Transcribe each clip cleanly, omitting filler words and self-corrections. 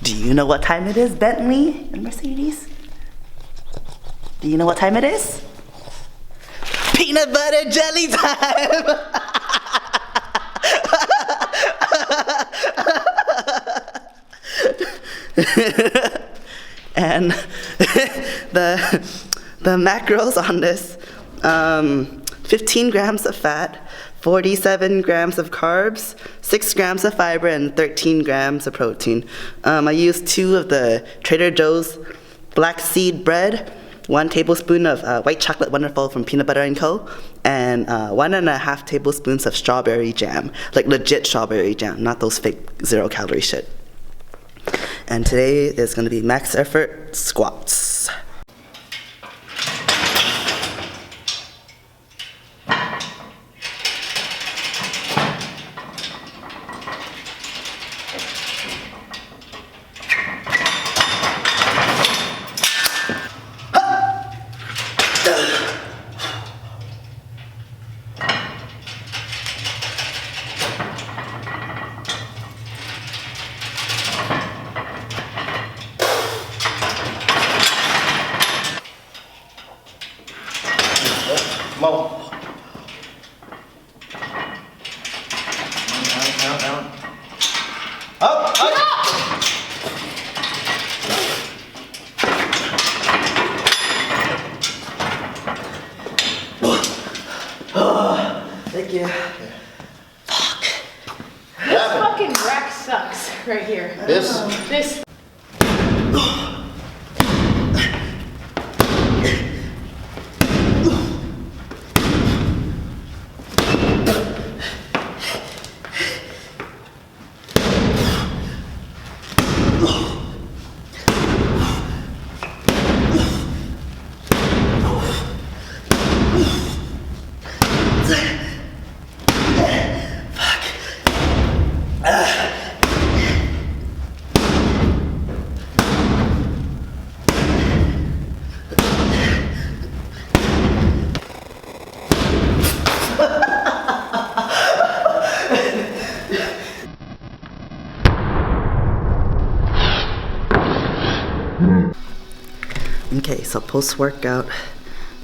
Do you know what time it is, Bentley and Mercedes? Do you know what time it is? Peanut butter jelly time! And the macros on this, 15 grams of fat, 47 grams of carbs, 6 grams of fiber, and 13 grams of protein. I used 2 of the Trader Joe's black seed bread, 1 tablespoon of white chocolate wonderful from Peanut Butter & Co., and 1.5 tablespoons of strawberry jam, like legit strawberry jam, not those fake 0-calorie shit. And today is going to be max effort squats. Mo. Down. Up. Thank you. Fuck. This fucking rack sucks right here. This. Okay, so post-workout,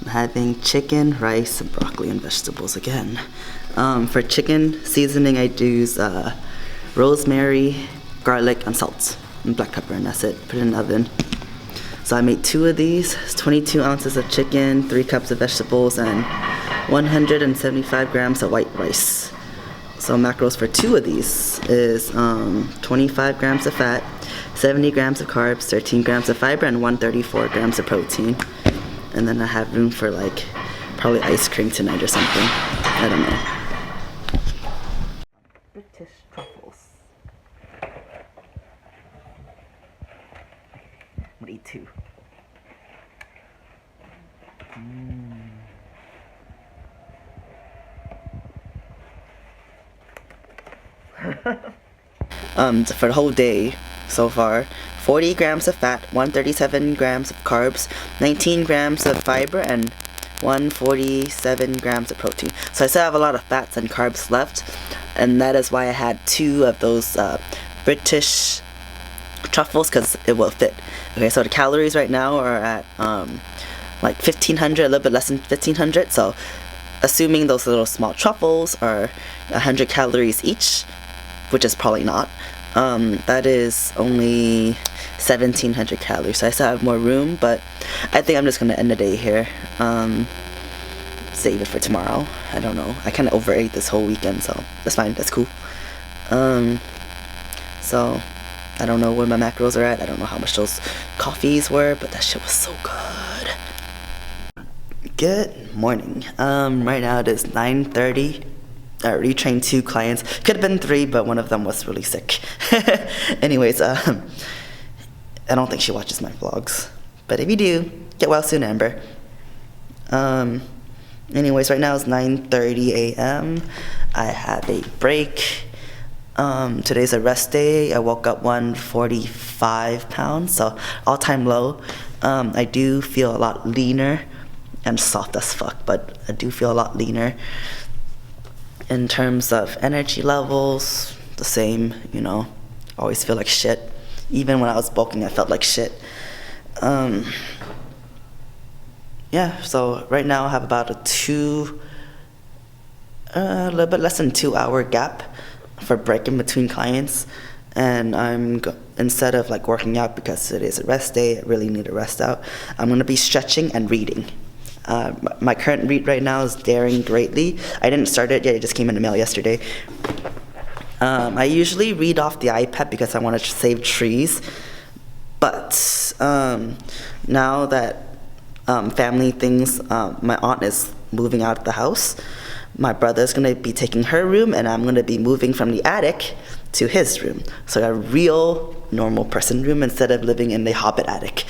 I'm having chicken, rice, and broccoli and vegetables again. For chicken seasoning, I use rosemary, garlic, and salt, and black pepper, and that's it. Put it in the oven. So I made 2 of these. It's 22 ounces of chicken, 3 cups of vegetables, and 175 grams of white rice. So macros for 2 of these is 25 grams of fat, 70 grams of carbs, 13 grams of fiber, and 134 grams of protein. And then I have room for like probably ice cream tonight or something. I don't know. British truffles. I'm gonna eat 2. For the whole day so far, 40 grams of fat, 137 grams of carbs, 19 grams of fiber, and 147 grams of protein. So I still have a lot of fats and carbs left, and that is why I had 2 of those British truffles, because it will fit. Okay, so the calories right now are at like 1,500, a little bit less than 1,500. So assuming those little small truffles are 100 calories each, which is probably not, that is only 1,700 calories. So I still have more room, but I think I'm just gonna end the day here. Save it for tomorrow. I don't know. I kind of overate this whole weekend, so that's fine. That's cool. So I don't know where my macros are at. I don't know how much those coffees were, but that shit was so good. Good morning. Right now it is 9:30. I retrained 2 clients. Could have been 3, but one of them was really sick. Anyways, I don't think she watches my vlogs, but if you do, get well soon, Amber. Anyways, right now it's 9:30 a.m. I have a break. Today's a rest day. I woke up 145 pounds, so all-time low. I do feel a lot leaner. I'm soft as fuck, but I do feel a lot leaner. In terms of energy levels, the same, you know. Always feel like shit, Even when I was bulking, I felt like shit. Yeah, so right now I have about a little bit less than 2 hour gap for break in between clients. And instead of like working out because it is a rest day, I really need to rest out, I'm gonna be stretching and reading. My current read right now is Daring Greatly. I didn't start it yet, it just came in the mail yesterday. I usually read off the iPad because I want to save trees. But now that family things, my aunt is moving out of the house. My brother's gonna be taking her room, and I'm gonna be moving from the attic to his room. So a real normal person room instead of living in the Hobbit attic.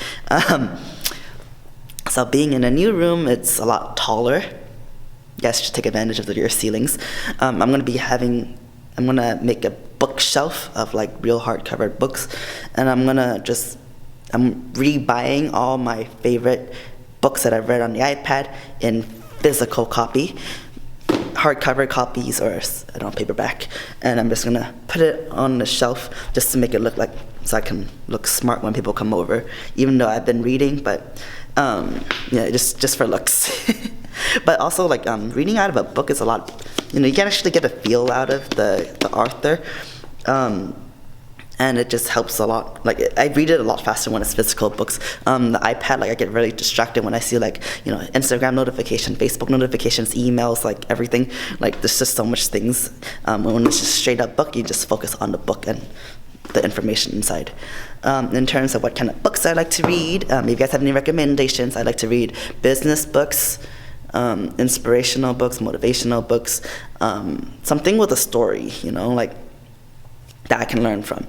So being in a new room, it's a lot taller. You guys should take advantage of your ceilings. I'm gonna make a bookshelf of like real hardcover books, and I'm rebuying all my favorite books that I've read on the iPad in physical copy, hardcover copies or paperback, and I'm just gonna put it on the shelf just to make it look like, so I can look smart when people come over, even though I've been reading, but just for looks. But also like reading out of a book is a lot, you can actually get a feel out of the author. And it just helps a lot. Like, I read it a lot faster when it's physical books. The iPad, like, I get really distracted when I see, like, Instagram notification, Facebook notifications, emails, like, everything. Like, there's just so much things. When it's just straight up book, you just focus on the book and the information inside. In terms of what kind of books I like to read, if you guys have any recommendations, I like to read business books, inspirational books, motivational books, something with a story, like, that I can learn from.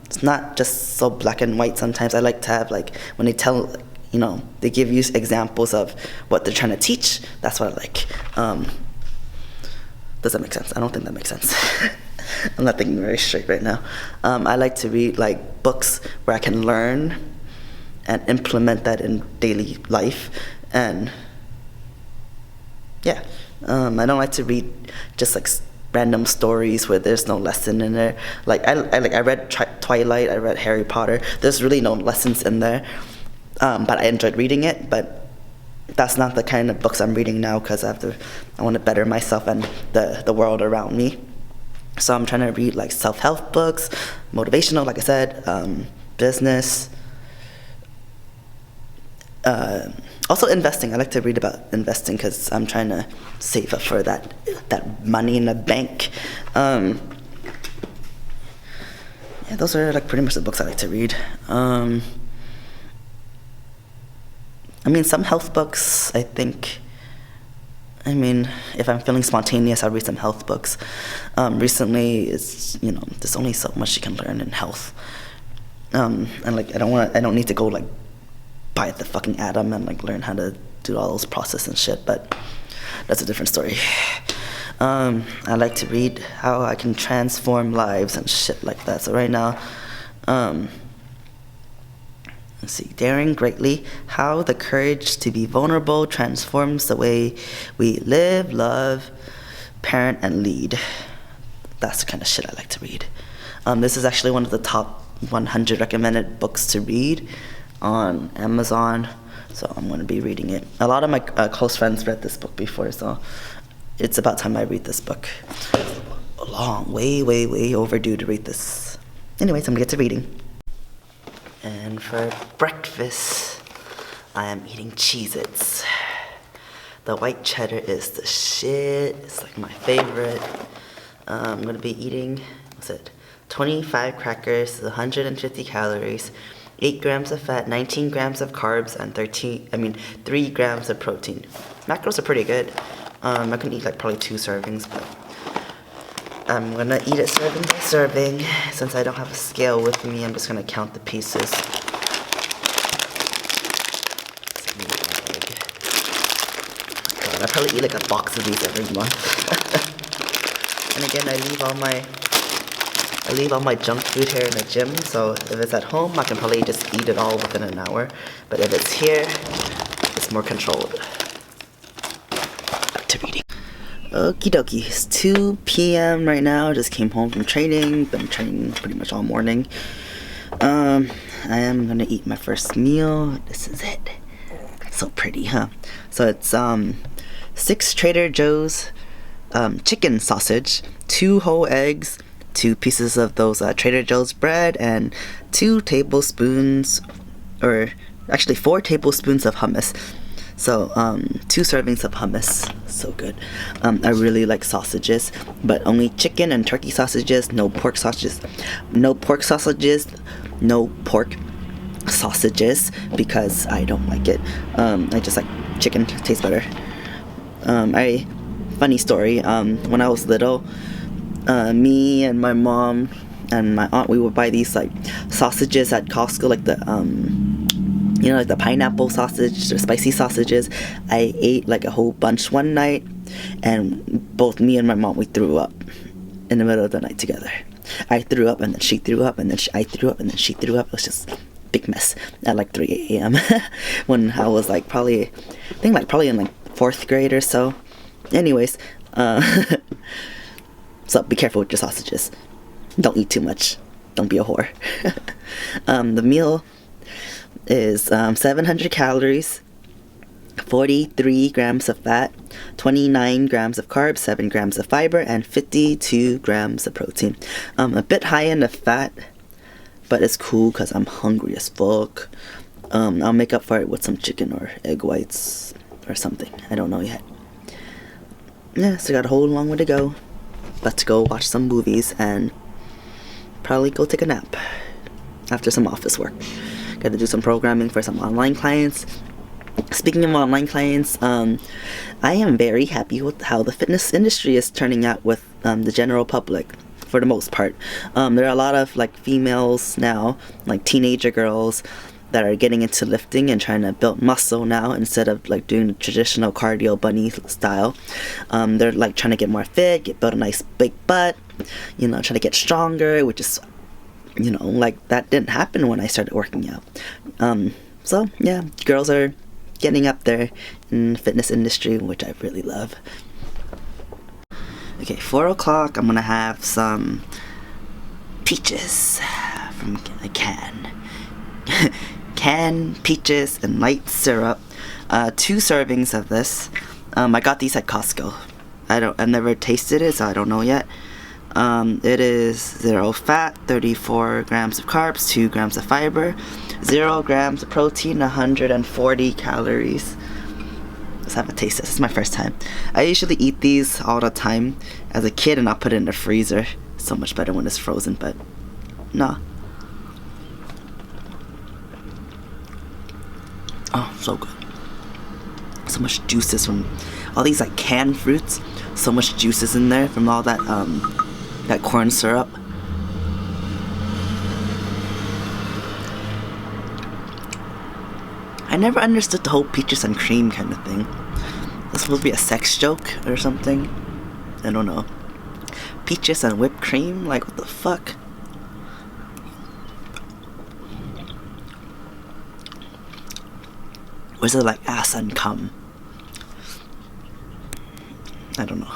It's not just so black and white sometimes. I like to have, like, when they tell, they give you examples of what they're trying to teach. That's what I like. Does that make sense? I don't think that makes sense. I'm not thinking very straight right now. I like to read, like, books where I can learn and implement that in daily life. And, yeah. I don't like to read just, like, random stories where there's no lesson in there. Like I read Twilight, I read Harry Potter. There's really no lessons in there, but I enjoyed reading it. But that's not the kind of books I'm reading now because I want to better myself and the world around me. So I'm trying to read like self-help books, motivational, like I said, business. Also investing. I like to read about investing because I'm trying to save up for that money in the bank. Yeah, those are like pretty much the books I like to read. I mean, some health books, I think. I mean, if I'm feeling spontaneous, I'll read some health books. Recently, it's there's only so much you can learn in health, and like I don't need to go like buy the fucking atom and like learn how to do all those processes and shit, but that's a different story. I like to read how I can transform lives and shit like that. So right now, let's see, Daring Greatly, How the Courage to be Vulnerable Transforms the Way We Live, Love, Parent, and Lead. That's the kind of shit I like to read. This is actually one of the top 100 recommended books to read on Amazon, so I'm going to be reading it. A lot of my close friends read this book before, so it's about time I read this book. Long, way overdue to read this. Anyways, I'm going to get to reading. And for breakfast, I am eating Cheez-Its. The white cheddar is the shit. It's like my favorite. I'm going to be eating, 25 crackers, 150 calories, 8 grams of fat, 19 grams of carbs, and 3 grams of protein. Macros are pretty good. I can eat like probably 2 servings, but I'm gonna eat it serving by serving. Since I don't have a scale with me, I'm just gonna count the pieces. God, I probably eat like a box of these every month. And again, I leave all my junk food here in the gym, so if it's at home, I can probably just eat it all within an hour. But if it's here, it's more controlled. Back to reading. Okie dokie, it's 2 p.m. right now. Just came home from training. Been training pretty much all morning. I am gonna eat my first meal. This is it. So pretty, huh? So it's 6 Trader Joe's chicken sausage, 2 whole eggs, 2 pieces of those Trader Joe's bread, and 2 tablespoons, or actually 4 tablespoons of hummus. So 2 servings of hummus. So good. I really like sausages, but only chicken and turkey sausages, no pork sausages. No pork sausages, no pork sausages, because I don't like it. I just like chicken, tastes better. Funny story, when I was little, me and my mom and my aunt, we would buy these like sausages at Costco, like the like the pineapple sausage, the spicy sausages. I ate like a whole bunch one night, and both me and my mom, we threw up in the middle of the night together. I threw up, and then she threw up, and then I threw up, and then she threw up. It was just a big mess at like 3 a.m. when I was like probably in like 4th grade or so. Anyways, so be careful with your sausages. Don't eat too much. Don't be a whore. The meal is 700 calories, 43 grams of fat, 29 grams of carbs, 7 grams of fiber, and 52 grams of protein. A bit high in the fat, but it's cool because I'm hungry as fuck. I'll make up for it with some chicken or egg whites or something. I don't know yet. Yeah, so got a whole long way to go. About to go watch some movies and probably go take a nap after some office work. Got to do some programming for some online clients. Speaking of online clients, I am very happy with how the fitness industry is turning out with the general public, for the most part. There are a lot of like females now, like teenager girls, that are getting into lifting and trying to build muscle now instead of like doing the traditional cardio bunny style. They're like trying to get more fit, build a nice big butt, trying to get stronger, which is, like that didn't happen when I started working out. So yeah, girls are getting up there in the fitness industry, which I really love. Okay, 4 o'clock, I'm gonna have some peaches from a can. Canned peaches and light syrup. 2 servings of this. I got these at Costco. I've never tasted it, so I don't know yet. It is 0 fat, 34 grams of carbs, 2 grams of fiber, 0 grams of protein, 140 calories. Let's have a taste. This is my first time. I usually eat these all the time as a kid, and I'll put it in the freezer. It's so much better when it's frozen, but nah. Oh, so good. So much juices from all these like canned fruits. So much juices in there from all that that corn syrup. I never understood the whole peaches and cream kind of thing. It's supposed to be a sex joke or something. I don't know. Peaches and whipped cream? Like, what the fuck? Or is it like ass and cum? I don't know.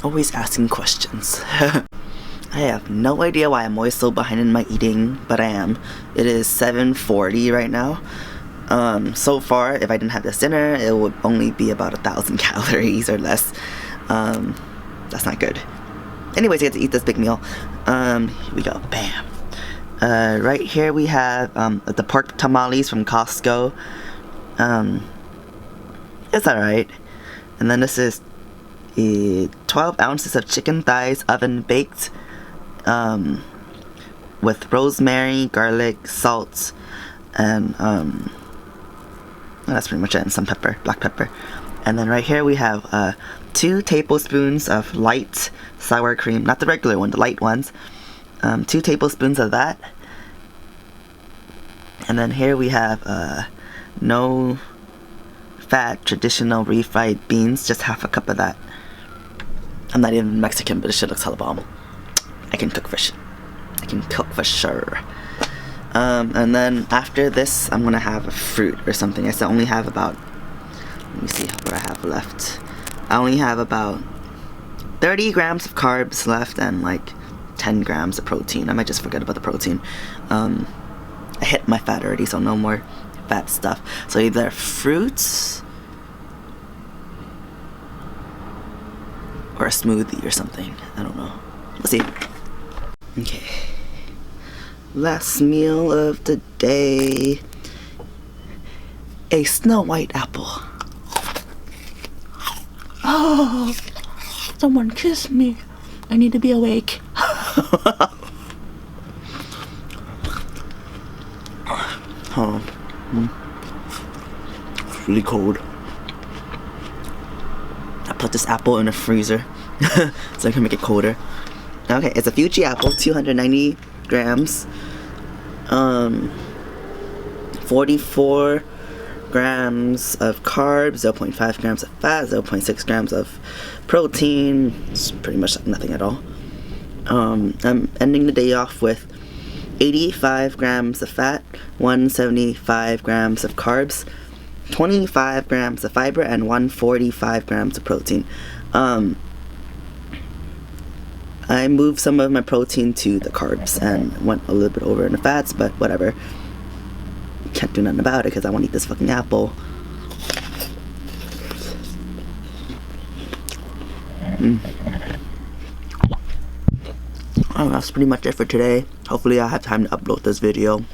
Always asking questions. I have no idea why I'm always so behind in my eating, but I am. It is 7:40 right now. So far, if I didn't have this dinner, it would only be about 1,000 calories or less. That's not good. Anyways, I get to eat this big meal. Here we go. Bam. Right here we have the pork tamales from Costco. It's alright. And then this is 12 ounces of chicken thighs, oven baked, with rosemary, garlic, salt, and that's pretty much it, and some pepper, black pepper. And then right here we have 2 tablespoons of light sour cream, not the regular one, the light ones. 2 tablespoons of that. And then here we have no fat traditional refried beans, just half a cup of that. I'm not even Mexican, but this shit looks hella bomb. I can cook for sure. And then after this, I'm gonna have a fruit or something. I only have about, let me see what I have left. I only have about 30 grams of carbs left and like 10 grams of protein. I might just forget about the protein. I hit my fat already, so no more fat stuff. So either fruits or a smoothie or something. I don't know. Let's see. Okay. Last meal of the day. A Snow White apple. Oh, someone kiss me. I need to be awake. Oh, it's really cold. I put this apple in the freezer so I can make it colder. Okay, it's a Fuji apple, 290 grams. 44 grams of carbs, 0.5 grams of fat, 0.6 grams of protein. It's pretty much nothing at all. I'm ending the day off with 85 grams of fat, 175 grams of carbs, 25 grams of fiber, and 145 grams of protein. I moved some of my protein to the carbs and went a little bit over in the fats, but whatever. Can't do nothing about it because I want to eat this fucking apple. Oh, that's pretty much it for today. Hopefully I'll have time to upload this video